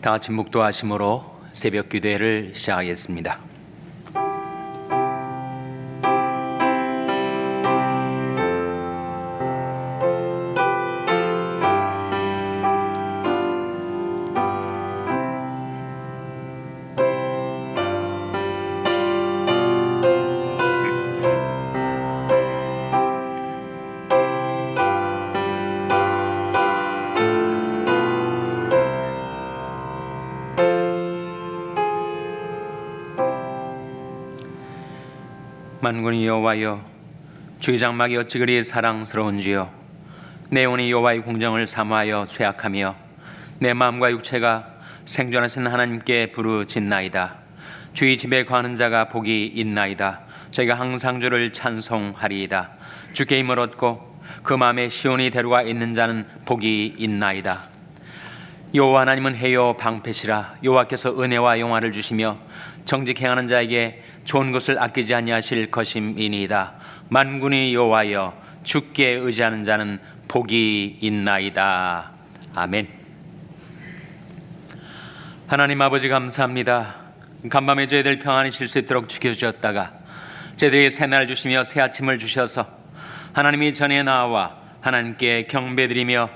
다 같이 묵도하심으로 새벽 기도회를 시작하겠습니다. 만군의 여호와여, 주의 장막이 어찌 그리 사랑스러운지요. 내 영혼이 여호와의 궁정을 사모하여 쇠약하며 내 마음과 육체가 생존하신 하나님께 부르짖나이다. 주의 집에 거하는 자가 복이 있나이다. 저희가 항상 주를 찬송하리이다. 주께 힘을 얻고 그 마음에 시온이 데려가 있는 자는 복이 있나이다. 여호와 하나님은 해요 방패시라. 여호와께서 은혜와 영화를 주시며 정직 행하는 자에게 좋은 것을 아끼지 아니하실 것임이니이다. 만군의 여호와여, 주께 의지하는 자는 복이 있나이다. 아멘. 하나님 아버지 감사합니다. 간밤에 저희들 평안히 쉴 수 있도록 지켜주셨다가 저희들에게 새날 주시며 새 아침을 주셔서 하나님이 전에 나와 하나님께 경배드리며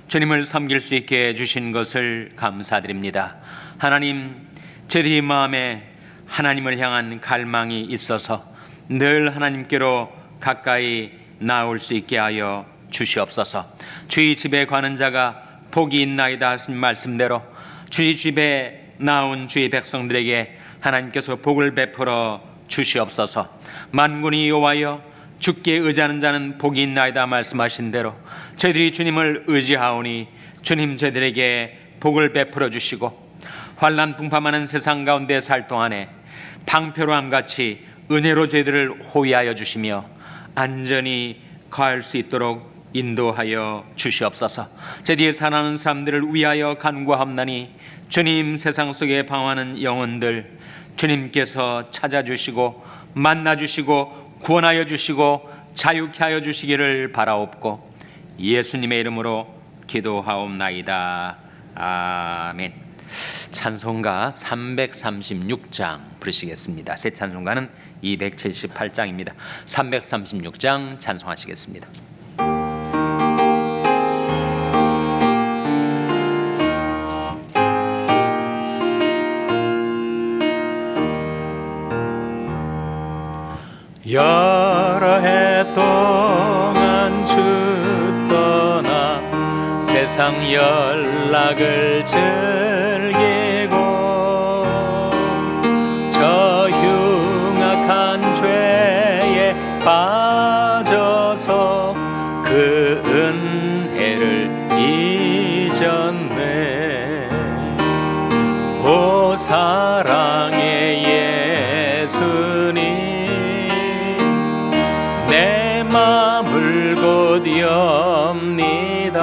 주님을 섬길 수 있게 해주신 것을 감사드립니다. 하나님, 저희들이 마음에 하나님을 향한 갈망이 있어서 늘 하나님께로 가까이 나올 수 있게 하여 주시옵소서. 주의 집에 가는 자가 복이 있나이다 하신 말씀대로 주의 집에 나온 주의 백성들에게 하나님께서 복을 베풀어 주시옵소서. 만군의 여호와여, 주께 의지하는 자는 복이 있나이다 말씀하신 대로 저희들이 주님을 의지하오니 주님 저희들에게 복을 베풀어 주시고 환난 풍파많은 세상 가운데 살 동안에 방패로함같이 은혜로 저희들을 호위하여 주시며 안전히 거할 수 있도록 인도하여 주시옵소서. 저희들이 사랑하는 사람들을 위하여 간구하옵나니 주님, 세상 속에 방황하는 영혼들 주님께서 찾아주시고 만나주시고 구원하여 주시고 자유케 하여 주시기를 바라옵고 예수님의 이름으로 기도하옵나이다. 아멘. 찬송가 336장 부르시겠습니다. 새 찬송가는 278장입니다. 336장 찬송하시겠습니다. 여러 해 동안 주 떠나 세상 연락을 즐기고 저 흉악한 죄에 빠져서 그 은혜를 잊었네. 오 사랑의 예수님, 내 마음을 곧 엽니다.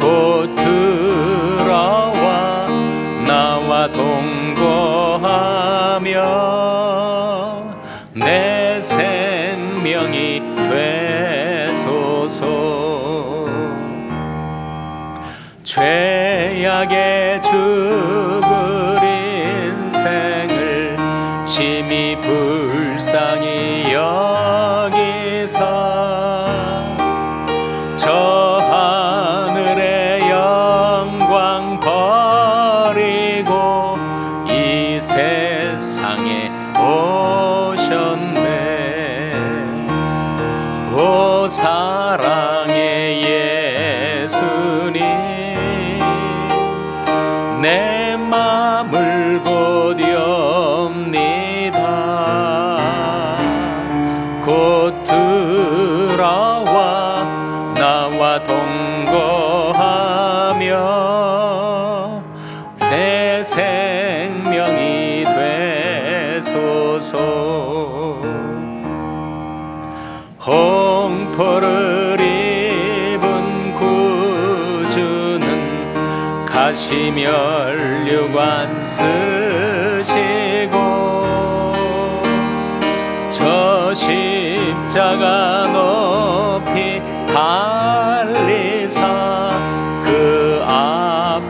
곧 들어와 나와 동거하며 내 생명이 되소서. 죄악에 죽을 인생을 심히 불쌍히 여기사 저 하늘의 영광 버리고 이 세상에 오셨네. 오 사랑의 예수님, 내 마음을 곧 엽니다. 곧 들어와 나와 동거하며 새 생명이 되소서. 홍포를 입은 구주는 가시면류관 쓰시고 저 십자가 높이 달리사 그 앞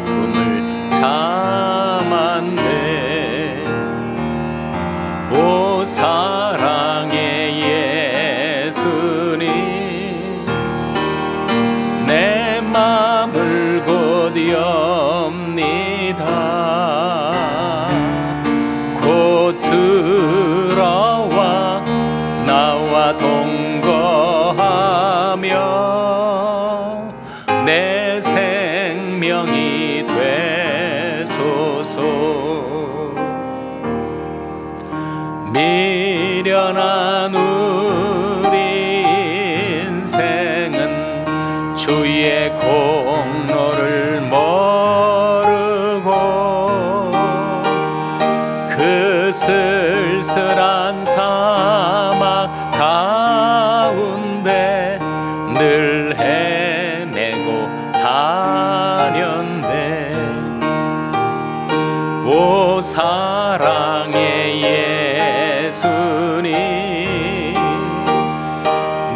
생은 주의 공로를 모르고 그 쓸쓸한 사막 가운데 늘 헤매고 다녔네. 오 사랑의 예수님,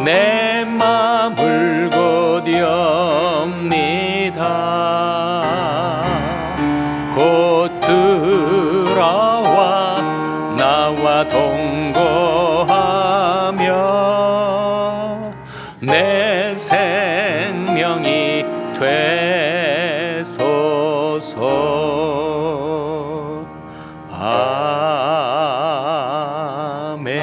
내 맘을 곧이옵니다. 곧 들어와 나와 동거하며 내 생명이 되소서. 아멘.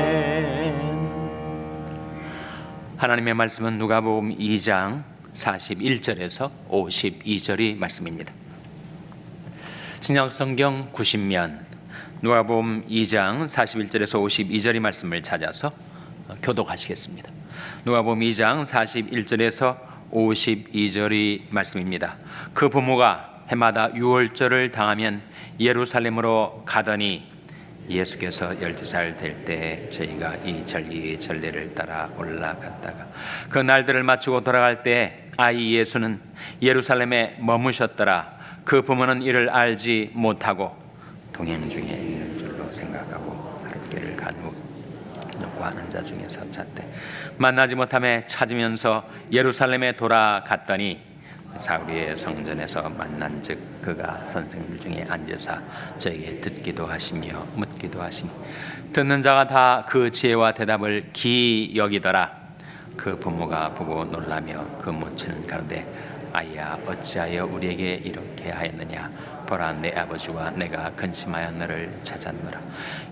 하나님의 말씀은 누가복음 2장 41절에서 52절이 말씀입니다. 신약성경 90면 누가복음 2장 41절에서 52절의 말씀을 찾아서 교독하시겠습니다. 누가복음 2장 41절에서 52절의 말씀입니다. 그 부모가 해마다 유월절을 당하면 예루살렘으로 가더니 예수께서 12살 될 때 저희가 이 전례를 따라 올라갔다가 그 날들을 마치고 돌아갈 때 아이 예수는 예루살렘에 머무셨더라. 그 부모는 이를 알지 못하고 동행 중에 있는 줄로 생각하고 하룻길을 간 후 누구와 아는 자 중에서 찾되 만나지 못함에 찾으면서 예루살렘에 돌아갔더니 사우리의 성전에서 만난즉 그가 선생들 중에 앉으사 저에게 듣기도 하시며 묻기도 하시니 듣는 자가 다 그 지혜와 대답을 기이 여기더라. 그 부모가 보고 놀라며 그 모친은 가로되 아이야 어찌하여 우리에게 이렇게 하였느냐. 보라 내 아버지와 내가 근심하여 너를 찾았노라.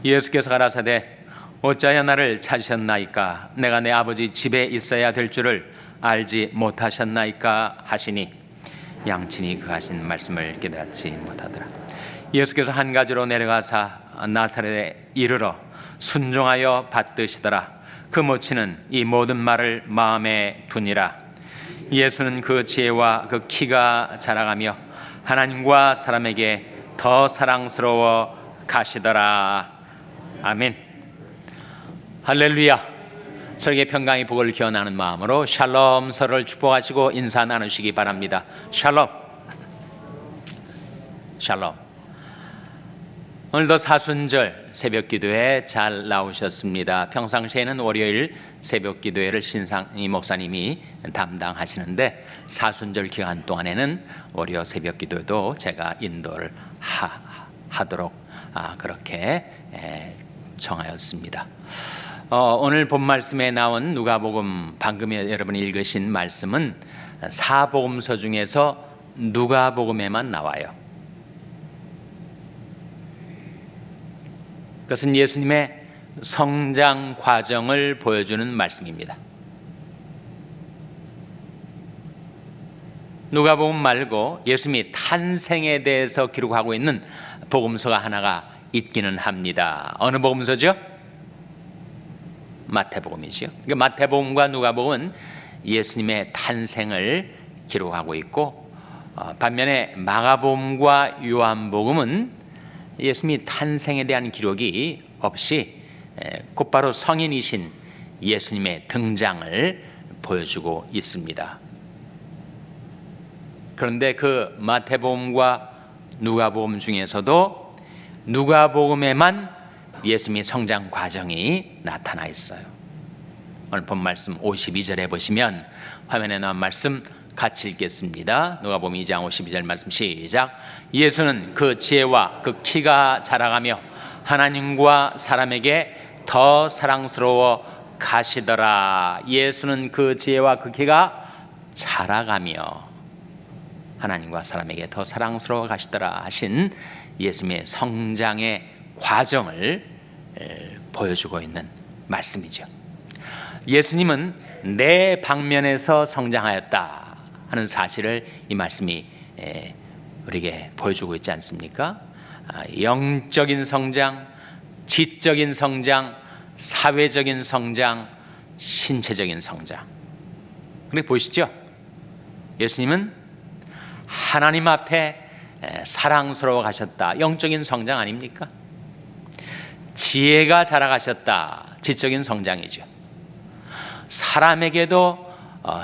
예수께서 가라사대 어찌하여 나를 찾으셨나이까. 내가 내 아버지 집에 있어야 될 줄을 알지 못하셨나이까 하시니 양친이 그 하신 말씀을 깨닫지 못하더라. 예수께서 한 가지로 내려가사 나사렛에 이르러 순종하여 받드시더라. 그 모친은 이 모든 말을 마음에 두니라. 예수는 그 지혜와 그 키가 자라가며 하나님과 사람에게 더 사랑스러워 가시더라. 아멘. 할렐루야. 설계 평강의 복을 기원하는 마음으로 샬롬 서로를 축복하시고 인사 나누시기 바랍니다. 샬롬. 샬롬. 오늘도 사순절 새벽기도회 잘 나오셨습니다. 평상시에는 월요일 새벽기도회를 신상희 목사님이 담당하시는데 사순절 기간 동안에는 월요 새벽기도도 제가 인도를 하도록 그렇게 정하였습니다. 오늘 본 말씀에 나온 누가복음 방금 여러분이 읽으신 말씀은 사복음서 중에서 누가복음에만 나와요. 그것은 예수님의 성장 과정을 보여주는 말씀입니다. 누가복음 말고 예수님이 탄생에 대해서 기록하고 있는 복음서가 하나가 있기는 합니다. 어느 복음서죠? 마태복음이죠. 그러니까 마태복음과 누가복음은 예수님의 탄생을 기록하고 있고 반면에 마가복음과 요한복음은 예수님이 탄생에 대한 기록이 없이 곧바로 성인이신 예수님의 등장을 보여주고 있습니다. 그런데 그 마태복음과 누가복음 중에서도 누가복음에만 예수님의 성장 과정이 나타나 있어요. 오늘 본 말씀 52절에 보시면 화면에 나온 말씀 같이 읽겠습니다. 누가복음 2장 52절 말씀 시작. 예수는 그 지혜와 그 키가 자라가며 하나님과 사람에게 더 사랑스러워 가시더라. 예수는 그 지혜와 그 키가 자라가며 하나님과 사람에게 더 사랑스러워 가시더라 하신 예수님의 성장의 과정을 보여주고 있는 말씀이죠. 예수님은 네 방면에서 성장하였다 하는 사실을 이 말씀이 우리에게 보여주고 있지 않습니까? 영적인 성장, 지적인 성장, 사회적인 성장, 신체적인 성장. 그런데 보시죠. 예수님은 하나님 앞에 사랑스러워 가셨다. 영적인 성장 아닙니까? 지혜가 자라가셨다. 지적인 성장이죠. 사람에게도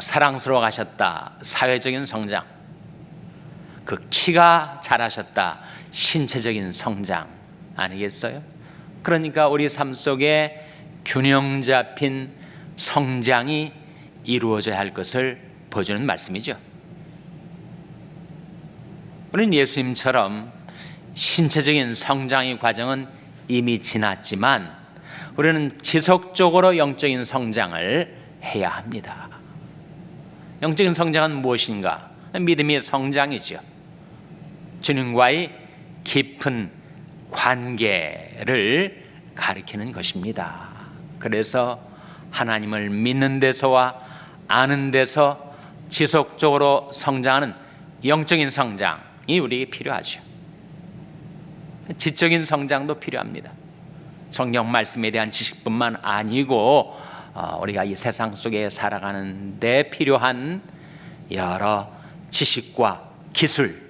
사랑스러워 가셨다. 사회적인 성장. 그 키가 자라셨다. 신체적인 성장 아니겠어요? 그러니까 우리 삶 속에 균형 잡힌 성장이 이루어져야 할 것을 보여주는 말씀이죠. 우리는 예수님처럼 신체적인 성장의 과정은 이미 지났지만 우리는 지속적으로 영적인 성장을 해야 합니다. 영적인 성장은 무엇인가? 믿음의 성장이죠. 주님과의 깊은 관계를 가리키는 것입니다. 그래서 하나님을 믿는 데서와 아는 데서 지속적으로 성장하는 영적인 성장이 우리에게 필요하죠. 지적인 성장도 필요합니다. 성경 말씀에 대한 지식뿐만 아니고 우리가 이 세상 속에 살아가는 데 필요한 여러 지식과 기술,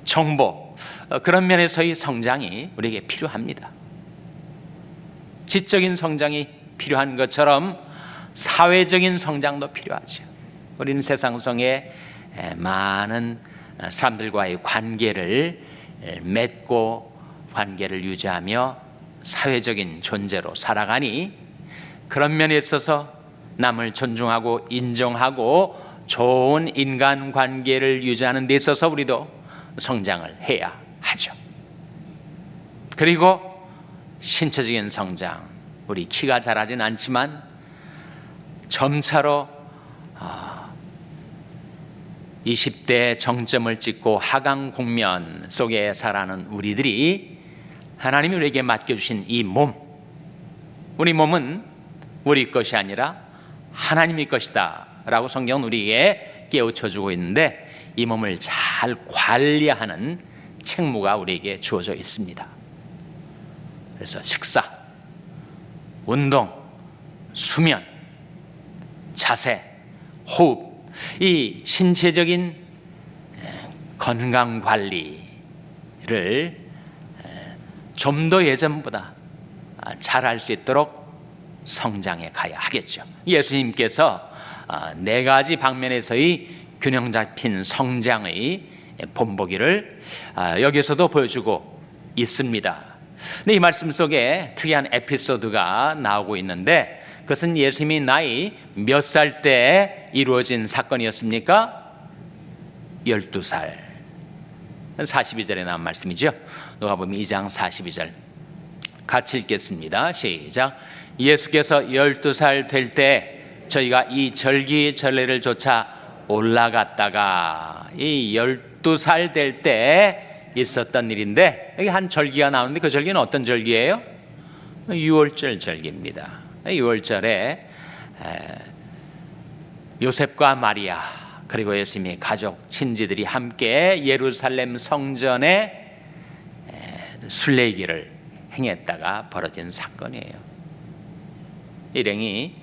정보, 그런 면에서의 성장이 우리에게 필요합니다. 지적인 성장이 필요한 것처럼 사회적인 성장도 필요하죠. 우리는 세상 속에 많은 사람들과의 관계를 맺고 관계를 유지하며 사회적인 존재로 살아가니 그런 면에 있어서 남을 존중하고 인정하고 좋은 인간관계를 유지하는 데 있어서 우리도 성장을 해야 하죠. 그리고 신체적인 성장, 우리 키가 자라진 않지만 점차로 20대 정점을 찍고 하강 국면 속에 살아가는 우리들이 하나님이 우리에게 맡겨주신 이 몸, 우리 몸은 우리 것이 아니라 하나님의 것이다 라고 성경은 우리에게 깨우쳐주고 있는데 이 몸을 잘 관리하는 책무가 우리에게 주어져 있습니다. 그래서 식사, 운동, 수면, 자세, 호흡, 이 신체적인 건강 관리를 좀 더 예전보다 잘할 수 있도록 성장해 가야 하겠죠. 예수님께서 네 가지 방면에서의 균형 잡힌 성장의 본보기를 여기서도 보여주고 있습니다. 근데 이 말씀 속에 특이한 에피소드가 나오고 있는데 그것은 예수님이 나이 몇 살 때 이루어진 사건이었습니까? 12살. 42절에 나온 말씀이죠. 누가복음 2장 42절 같이 읽겠습니다. 시작. 예수께서 12살 될 때 저희가 이 절기절례를 쫓아 올라갔다가 이 12살 될 때 있었던 일인데 여기 한 절기가 나오는데 그 절기는 어떤 절기예요? 6월절 절기입니다. 6월절에 요셉과 마리아 그리고 예수님의 가족 친지들이 함께 예루살렘 성전에 순례기를 행했다가 벌어진 사건이에요. 일행이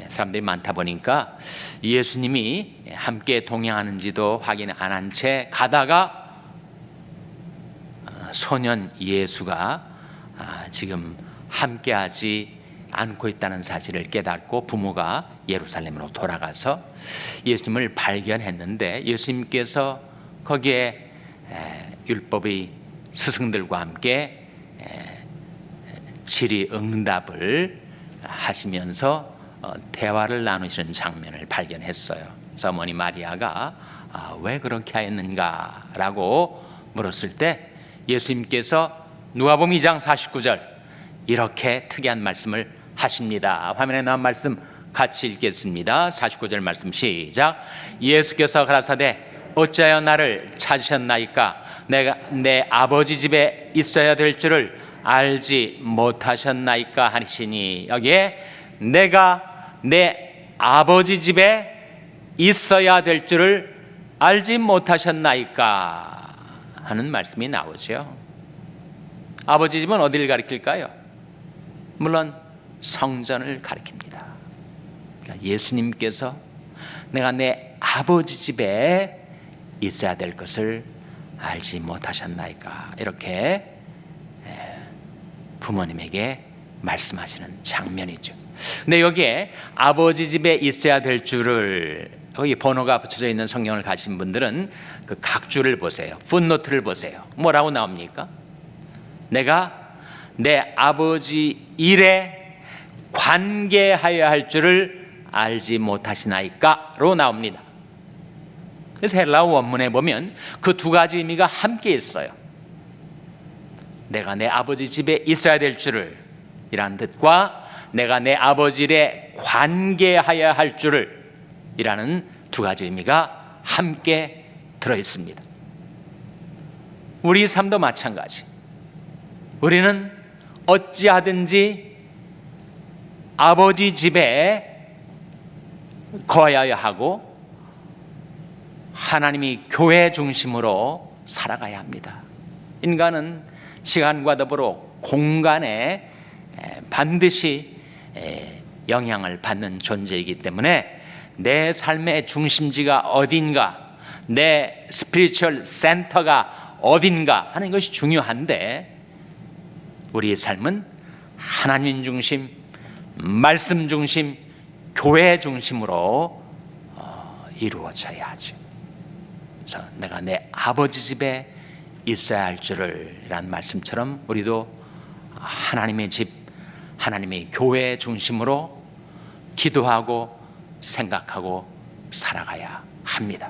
사람들이 많다 보니까 예수님이 함께 동행하는지도 확인 안 한 채 가다가 소년 예수가 지금 함께하지 않고 있다는 사실을 깨닫고 부모가 예루살렘으로 돌아가서 예수님을 발견했는데 예수님께서 거기에 율법의 스승들과 함께 질의응답을 하시면서 대화를 나누시는 장면을 발견했어요. 그래서 어머니 마리아가 왜 그렇게 하였는가라고 물었을 때 예수님께서 누가복음 2장 49절 이렇게 특이한 말씀을 하십니다. 화면에 나온 말씀 같이 읽겠습니다. 49절 말씀 시작. 예수께서 가라사대 어찌하여 나를 찾으셨나이까? 내가 내 아버지 집에 있어야 될 줄을 알지 못하셨나이까 하시니 여기에 내가 내 아버지 집에 있어야 될 줄을 알지 못하셨나이까 하는 말씀이 나오죠. 아버지 집은 어디를 가리킬까요? 물론 성전을 가리킵니다. 그러니까 예수님께서 내가 내 아버지 집에 있어야 될 것을 알지 못하셨나이까. 이렇게 부모님에게 말씀하시는 장면이죠. 근데 여기에 아버지 집에 있어야 될 줄을, 여기 번호가 붙여져 있는 성경을 가진 분들은 그 각줄을 보세요. 풋노트를 보세요. 뭐라고 나옵니까? 내가 내 아버지 일에 관계하여야 할 줄을 알지 못하시나이까로 나옵니다. 그래서 헬라어 원문에 보면 그 두 가지 의미가 함께 있어요. 내가 내 아버지 집에 있어야 될 줄을 이라는 뜻과 내가 내 아버지 일에 관계하여야 할 줄을 이라는 두 가지 의미가 함께 들어있습니다. 우리 삶도 마찬가지. 우리는 어찌하든지 아버지 집에 거하여야 하고 하나님이 교회 중심으로 살아가야 합니다. 인간은 시간과 더불어 공간에 반드시 영향을 받는 존재이기 때문에 내 삶의 중심지가 어딘가, 내 스피리추얼 센터가 어딘가 하는 것이 중요한데, 우리의 삶은 하나님 중심, 말씀 중심, 교회 중심으로 이루어져야 하죠. 그래서 내가 내 아버지 집에 있어야 할 줄을 이란 말씀처럼 우리도 하나님의 집, 하나님의 교회 중심으로 기도하고 생각하고 살아가야 합니다.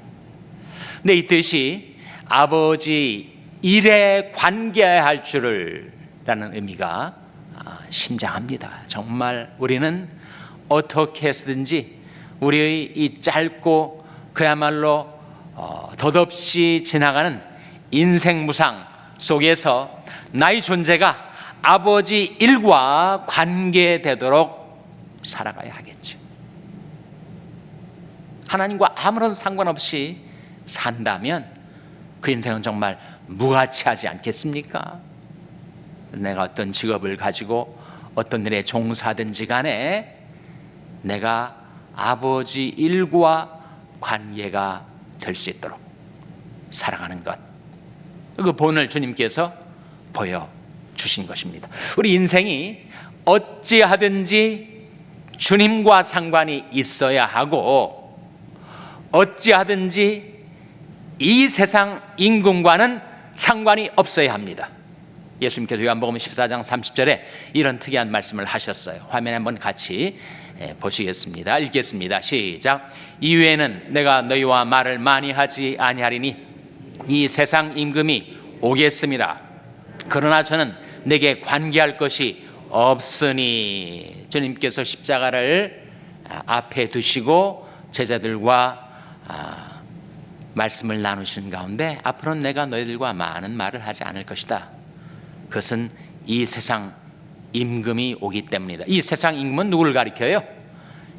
근데 이 뜻이 아버지 일에 관계해야 할 줄을 라는 의미가 심장합니다. 정말 우리는 어떻게 해서든지 우리의 이 짧고 그야말로 덧없이 지나가는 인생 무상 속에서 나의 존재가 아버지 일과 관계되도록 살아가야 하겠죠. 하나님과 아무런 상관없이 산다면 그 인생은 정말 무가치하지 않겠습니까? 내가 어떤 직업을 가지고 어떤 일에 종사하든지 간에 내가 아버지 일과 관계가 될 수 있도록 살아가는 것, 그 본을 주님께서 보여주신 것입니다. 우리 인생이 어찌하든지 주님과 상관이 있어야 하고 어찌하든지 이 세상 임금과는 상관이 없어야 합니다. 예수님께서 요한복음 14장 30절에 이런 특이한 말씀을 하셨어요. 화면에 한번 같이 보시겠습니다. 읽겠습니다. 시작. 이후에는 내가 너희와 말을 많이 하지 아니하리니 이 세상 임금이 오겠습니다. 그러나 저는 내게 관계할 것이 없으니. 주님께서 십자가를 앞에 두시고 제자들과 말씀을 나누신 가운데 앞으로는 내가 너희들과 많은 말을 하지 않을 것이다. 그것은 이 세상 임금이 오기 때문이다. 이 세상 임금은 누구를 가리켜요?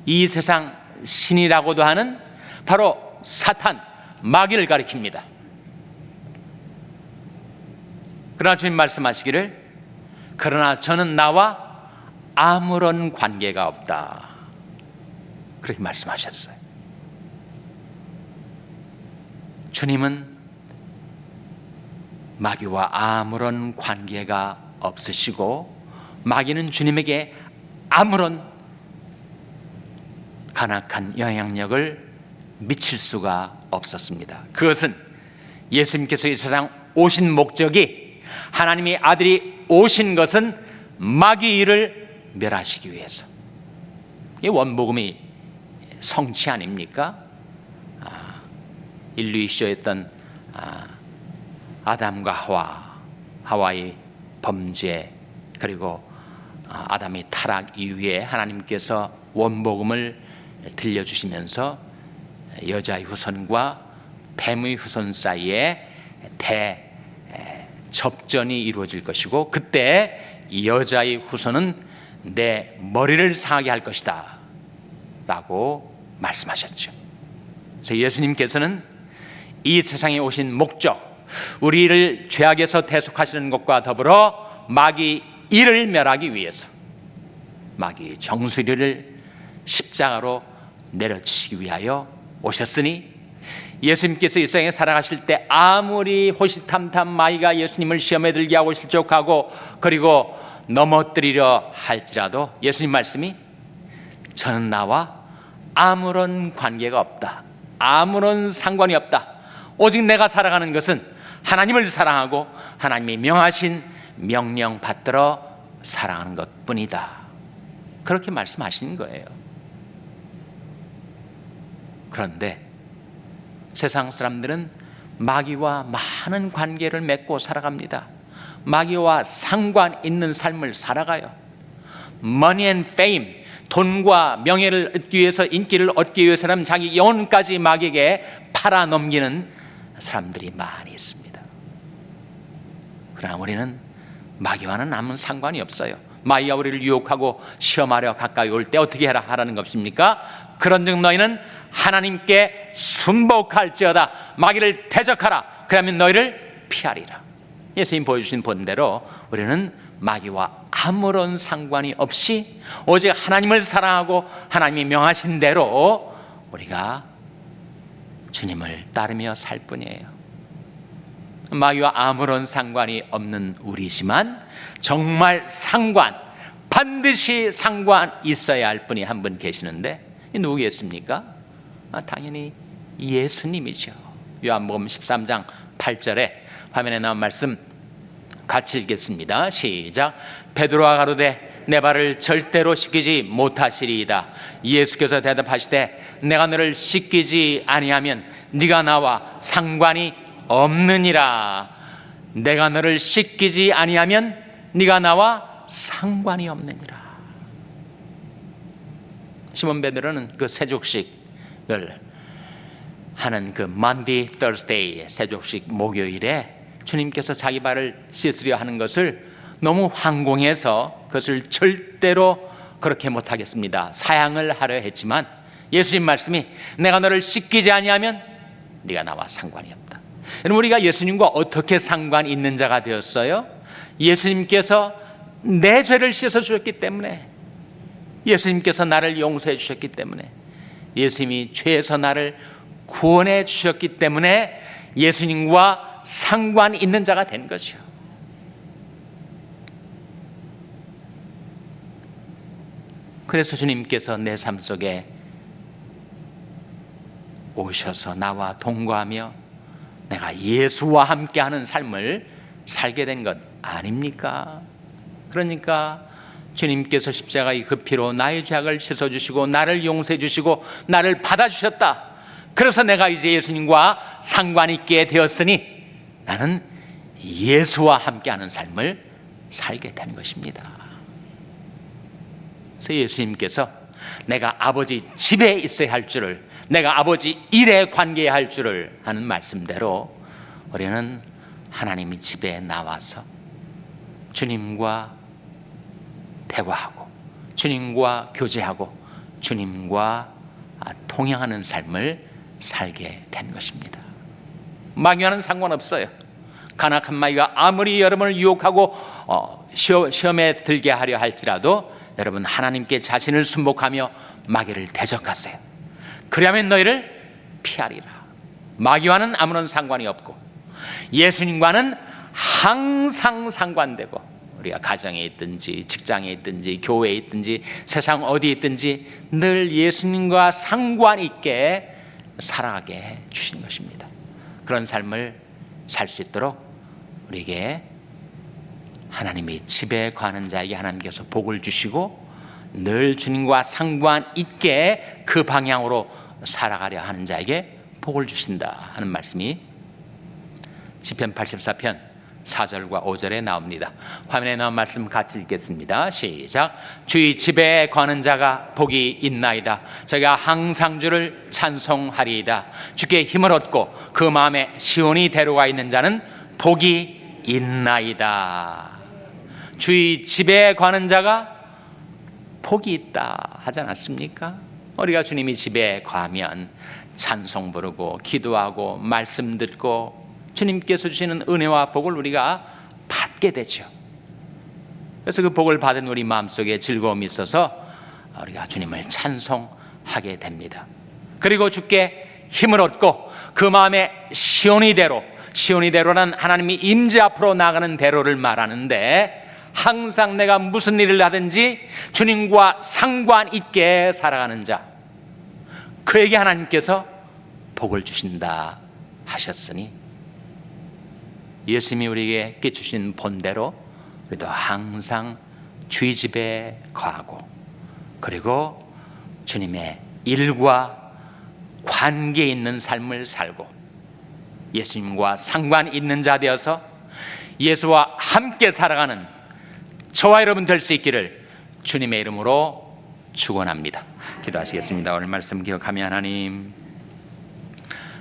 이 세상 신이라고도 하는 바로 사탄, 마귀를 가리킵니다. 그러나 주님 말씀하시기를 그러나 저는 나와 아무런 관계가 없다. 그렇게 말씀하셨어요. 주님은 마귀와 아무런 관계가 없으시고 마귀는 주님에게 아무런 간악한 영향력을 미칠 수가 없었습니다. 그것은 예수님께서 이 세상 오신 목적이, 하나님의 아들이 오신 것은 마귀 일을 멸하시기 위해서. 이 원복음이 성취 아닙니까? 인류 이슈였던 아담과 하와의 범죄, 그리고 아담의 타락 이후에 하나님께서 원복음을 들려주시면서 여자의 후손과 뱀의 후손 사이에 대접전이 이루어질 것이고, 그때 여자의 후손은 내 머리를 상하게 할 것이다 라고 말씀하셨죠. 그래서 예수님께서는 이 세상에 오신 목적, 우리를 죄악에서 대속하시는 것과 더불어 마귀 이를 멸하기 위해서 마귀 정수리를 십자가로 내려치기 위하여 오셨으니 예수님께서 이 세상에 살아가실 때 아무리 호시탐탐 마귀가 예수님을 시험에 들게 하고 실족하고 그리고 넘어뜨리려 할지라도 예수님 말씀이 저는 나와 아무런 관계가 없다, 아무런 상관이 없다, 오직 내가 살아가는 것은 하나님을 사랑하고 하나님이 명하신 명령 받들어 사랑하는 것뿐이다, 그렇게 말씀하시는 거예요. 그런데 세상 사람들은 마귀와 많은 관계를 맺고 살아갑니다. 마귀와 상관 있는 삶을 살아가요. Money and fame, 돈과 명예를 얻기 위해서, 인기를 얻기 위해서는 자기 영혼까지 마귀에게 팔아넘기는 사람들이 많이 있습니다. 그러나 우리는 마귀와는 아무 상관이 없어요. 마귀가 우리를 유혹하고 시험하려 가까이 올 때 어떻게 해라 하라는 것입니까? 그런즉 너희는 하나님께 순복할지어다, 마귀를 대적하라, 그러면 너희를 피하리라. 예수님 보여주신 본대로 우리는 마귀와 아무런 상관이 없이 오직 하나님을 사랑하고 하나님이 명하신 대로 우리가 주님을 따르며 살 뿐이에요. 마귀와 아무런 상관이 없는 우리지만 정말 상관, 반드시 상관 있어야 할 분이 한 분 계시는데 누구겠습니까? 당연히 예수님이죠. 요한복음 13장 8절에 화면에 나온 말씀 같이 읽겠습니다. 시작. 베드로가 가로되 내 발을 절대로 씻기지 못하시리이다. 예수께서 대답하시되 내가 너를 씻기지 아니하면 네가 나와 상관이 없느니라. 내가 너를 씻기지 아니하면 네가 나와 상관이 없느니라. 시몬 베드로는 그 세족식을 하는 그 Monday, Thursday 세족식 목요일에 주님께서 자기 발을 씻으려 하는 것을 너무 황공해서 그것을 절대로 그렇게 못하겠습니다, 사양을 하려 했지만 예수님 말씀이 내가 너를 씻기지 아니하면 네가 나와 상관이 없다. 여러분, 우리가 예수님과 어떻게 상관 있는 자가 되었어요? 예수님께서 내 죄를 씻어 주셨기 때문에, 예수님께서 나를 용서해 주셨기 때문에, 예수님이 죄에서 나를 구원해 주셨기 때문에 예수님과 상관 있는 자가 된 것이요. 그래서 주님께서 내 삶 속에 오셔서 나와 동거하며 내가 예수와 함께하는 삶을 살게 된 것 아닙니까? 그러니까 주님께서 십자가의 그 피로 나의 죄악을 씻어주시고 나를 용서해 주시고 나를 받아주셨다. 그래서 내가 이제 예수님과 상관 있게 되었으니 나는 예수와 함께하는 삶을 살게 된 것입니다. 그래서 예수님께서 내가 아버지 집에 있어야 할 줄을, 내가 아버지 일에 관계해야 할 줄을 하는 말씀대로 우리는 하나님이 집에 나와서 주님과 대화하고 주님과 교제하고 주님과 통행하는 삶을 살게 된 것입니다. 마귀와는 상관없어요. 간악한 마귀가 아무리 여러분을 유혹하고 시험에 들게 하려 할지라도 여러분 하나님께 자신을 순복하며 마귀를 대적하세요. 그리하면 너희를 피하리라. 마귀와는 아무런 상관이 없고 예수님과는 항상 상관되고, 우리가 가정에 있든지 직장에 있든지 교회에 있든지 세상 어디에 있든지 늘 예수님과 상관 있게 살아가게 해 주신 것입니다. 그런 삶을 살 수 있도록 우리에게 하나님이 집에 거하는 자에게 하나님께서 복을 주시고 늘 주님과 상관 있게 그 방향으로 살아가려 하는 자에게 복을 주신다 하는 말씀이 시편 84편 4절과 5절에 나옵니다. 화면에 나온 말씀 같이 읽겠습니다. 시작. 주의 집에 거하는 자가 복이 있나이다. 저희가 항상 주를 찬송하리이다. 주께 힘을 얻고 그 마음에 시온이 데려가 있는 자는 복이 있나이다. 주의 집에 거하는 자가 복이 있다 하지 않았습니까? 우리가 주님이 집에 거하면 찬송 부르고 기도하고 말씀 듣고 주님께서 주시는 은혜와 복을 우리가 받게 되죠. 그래서 그 복을 받은 우리 마음속에 즐거움이 있어서 우리가 주님을 찬송하게 됩니다. 그리고 주께 힘을 얻고 그 마음에 시온이대로란 하나님이 임재 앞으로 나가는 대로를 말하는데, 항상 내가 무슨 일을 하든지 주님과 상관 있게 살아가는 자, 그에게 하나님께서 복을 주신다 하셨으니, 예수님이 우리에게 끼주신 본대로 우리도 항상 주의 집에 거하고, 그리고 주님의 일과 관계 있는 삶을 살고 예수님과 상관 있는 자 되어서 예수와 함께 살아가는 저와 여러분 될 수 있기를 주님의 이름으로 축원합니다. 기도하시겠습니다. 오늘 말씀 기억하며, 하나님,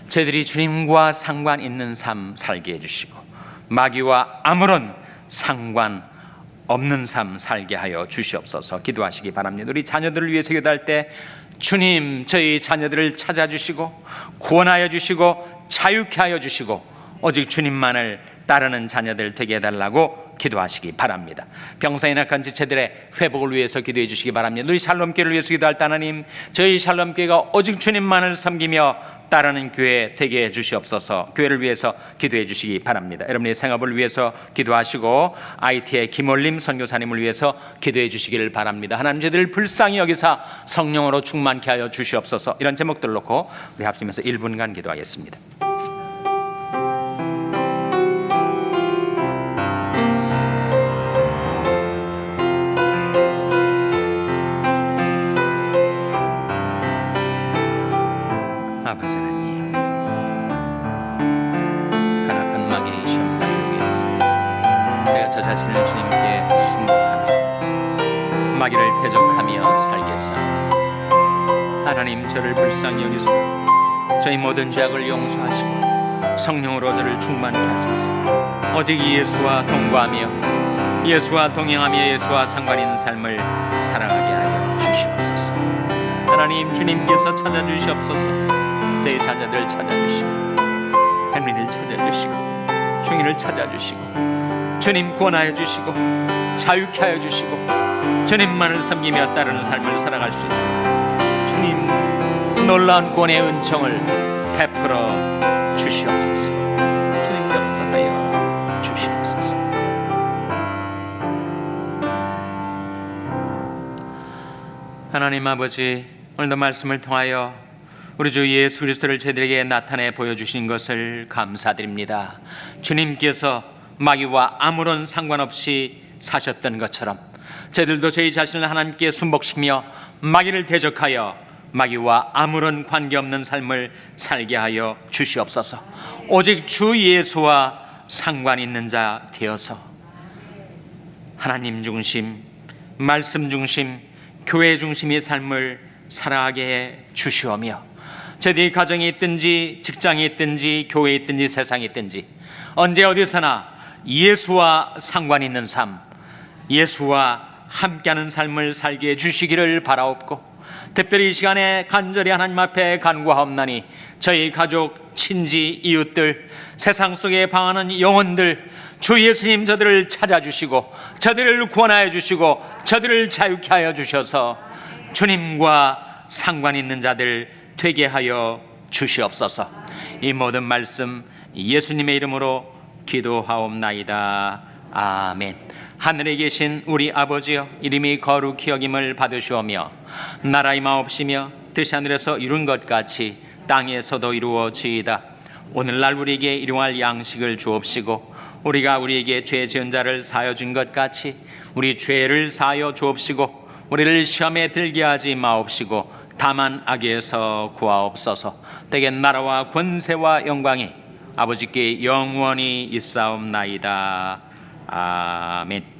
저희들이 주님과 상관 있는 삶 살게 해주시고 마귀와 아무런 상관 없는 삶 살게 하여 주시옵소서. 기도하시기 바랍니다. 우리 자녀들을 위해서 기도할 때, 주님, 저희 자녀들을 찾아주시고 구원하여 주시고 자유케 하여 주시고 오직 주님만을 따르는 자녀들 되게 해달라고 기도하시기 바랍니다. 병사에 낙한 지체들의 회복을 위해서 기도해 주시기 바랍니다. 우리 샬롬교회를 위해서 기도할 때, 하나님, 저희 샬롬교회가 오직 주님만을 섬기며 따르는 교회 되게 해 주시옵소서. 교회를 위해서 기도해 주시기 바랍니다. 여러분의 생업을 위해서 기도하시고 IT의 김올림 선교사님을 위해서 기도해 주시기를 바랍니다. 하나님, 저희들을 불쌍히 여기사 성령으로 충만케 하여 주시옵소서. 이런 제목들을 놓고 우리 합심해서 1분간 기도하겠습니다. 아버지 하나님, 가나큰 마귀의 시험장을 위해서 제가 저 자신을 주님께 순복하며 마귀를 대적하며 살겠사오니, 하나님, 저를 불쌍히 여기서 저희 모든 죄악을 용서하시고 성령으로 저를 충만케 하소서. 오직 예수와 동거하며 예수와 동행하며 예수와 상관 있는 삶을 살아가게 하여 주시옵소서. 하나님, 주님께서 찾아주시옵소서. 저희 자녀들 찾아주시고 henry를 찾아주시고 중이를 찾아주시고 주님 구원하여 주시고 자유케 하여 주시고 주님만을 섬기며 따르는 삶을 살아갈 수 있도록 주님 놀라운 구원의 은총을 베풀어 주시옵소서. 주님 역사하여 주시옵소서. 하나님 아버지, 오늘도 말씀을 통하여 우리 주 예수 그리스도를 저희들에게 나타내 보여주신 것을 감사드립니다. 주님께서 마귀와 아무런 상관없이 사셨던 것처럼 저희들도 저희 자신을 하나님께 순복시키며 마귀를 대적하여 마귀와 아무런 관계없는 삶을 살게 하여 주시옵소서. 오직 주 예수와 상관 있는 자 되어서 하나님 중심, 말씀 중심, 교회 중심의 삶을 살아가게 해 주시오며, 저희들이 가정에 있든지 직장에 있든지 교회에 있든지 세상에 있든지 언제 어디서나 예수와 상관 있는 삶, 예수와 함께하는 삶을 살게 해주시기를 바라옵고, 특별히 이 시간에 간절히 하나님 앞에 간구하옵나니 저희 가족, 친지, 이웃들, 세상 속에 방하는 영혼들, 주 예수님 저들을 찾아주시고 저들을 구원하여 주시고 저들을 자유케 하여 주셔서 주님과 상관 있는 자들 되게 하여 주시옵소서. 이 모든 말씀 예수님의 이름으로 기도하옵나이다. 아멘. 하늘에 계신 우리 아버지여, 이름이 거룩히 여김을 받으시오며 나라의 마옵시며 뜻이 하늘에서 이룬 것 같이 땅에서도 이루어지이다. 오늘날 우리에게 일용할 양식을 주옵시고 우리가 우리에게 죄 지은 자를 사하여 준 것 같이 우리 죄를 사하여 주옵시고 우리를 시험에 들게 하지 마옵시고 다만 악에서 구하옵소서. 대개 나라와 권세와 영광이 아버지께 영원히 있사옵나이다. 아멘.